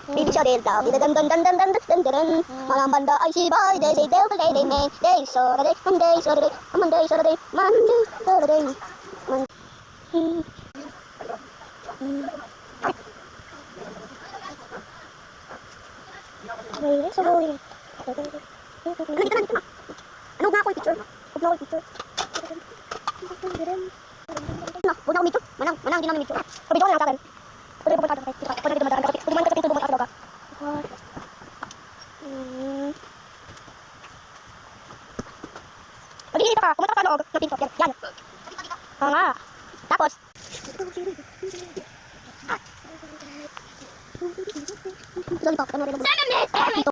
Bibi siya delta, dan dan dan dan dan dan dan. Malang banda ay si bay, day day delta day day man, day Saturday, Monday Saturday, Monday Saturday, Monday Saturday. Wait, so going. Ano nga ako picture? Huwag na ako picture. Huwag na ako picture. Manang, di namin picture. Pabidyo ko na lang sa akin. Pwede ko pumunta ka. Pwede ko dumadaan ka. Pwede mo ka sa pinto ka. Pag-iinit ka. Pumunta ka sa loob ng pinto. Yan. Oo nga. Tapos. Lollipop. Ano rin ang